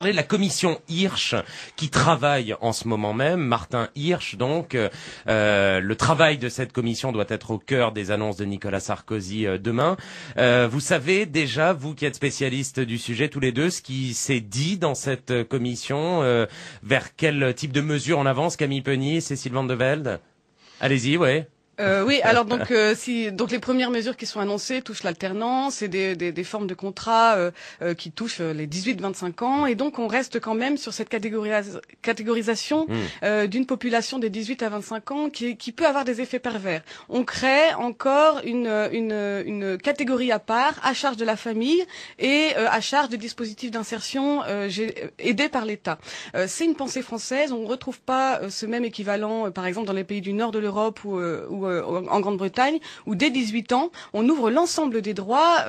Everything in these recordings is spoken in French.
De la commission Hirsch qui travaille en ce moment même, Martin Hirsch donc, le travail de cette commission doit être au cœur des annonces de Nicolas Sarkozy demain. Vous savez déjà, vous qui êtes spécialistes du sujet tous les deux, ce qui s'est dit dans cette commission, vers quel type de mesures on avance, Camille Penny et Cécile Van de Velde? Allez-y, ouais. Oui, alors donc les premières mesures qui sont annoncées touchent l'alternance et des formes de contrats qui touchent les 18-25 ans, et donc on reste quand même sur cette catégorisation d'une population des 18 à 25 ans qui peut avoir des effets pervers. On crée encore une catégorie à part, à charge de la famille et à charge des dispositifs d'insertion aidés par l'État. C'est une pensée française, on ne retrouve pas ce même équivalent par exemple dans les pays du nord de l'Europe ou en Grande-Bretagne, où dès 18 ans, on ouvre l'ensemble des droits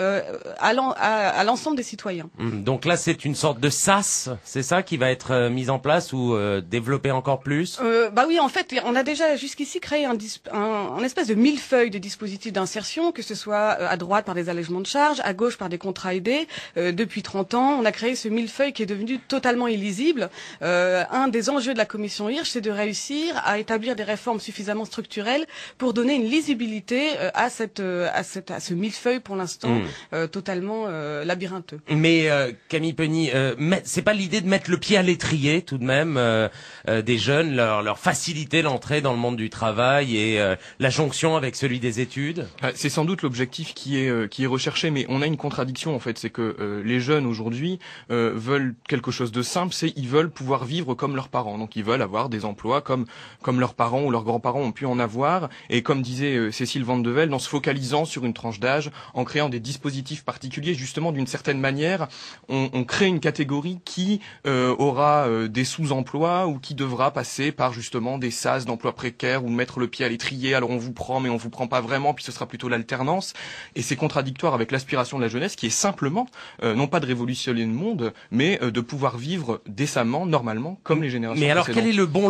à l'ensemble des citoyens. Donc là, c'est une sorte de SAS, c'est ça qui va être mise en place ou développée encore plus? Bah oui, en fait, on a déjà jusqu'ici créé un espèce de millefeuille de dispositifs d'insertion, que ce soit à droite par des allègements de charges, à gauche par des contrats aidés. Depuis 30 ans, on a créé ce millefeuille qui est devenu totalement illisible. Un des enjeux de la commission Hirsch, c'est de réussir à établir des réformes suffisamment structurelles pour donner une lisibilité à ce millefeuille pour l'instant totalement labyrintheux. Mais Camille Penny, c'est pas l'idée de mettre le pied à l'étrier tout de même des jeunes, leur faciliter l'entrée dans le monde du travail et la jonction avec celui des études? C'est sans doute l'objectif qui est recherché, mais on a une contradiction en fait, c'est que les jeunes aujourd'hui veulent quelque chose de simple, c'est ils veulent pouvoir vivre comme leurs parents, donc ils veulent avoir des emplois comme leurs parents ou leurs grands-parents ont pu en avoir. Et comme disait Cécile Van de Velde, en se focalisant sur une tranche d'âge, en créant des dispositifs particuliers, justement d'une certaine manière, on crée une catégorie qui aura des sous-emplois ou qui devra passer par justement des sas d'emplois précaires ou mettre le pied à l'étrier, alors on vous prend mais on vous prend pas vraiment, puis ce sera plutôt l'alternance. Et c'est contradictoire avec l'aspiration de la jeunesse qui est simplement, non pas de révolutionner le monde, mais de pouvoir vivre décemment, normalement, comme les générations précédentes. Mais alors quel est le bon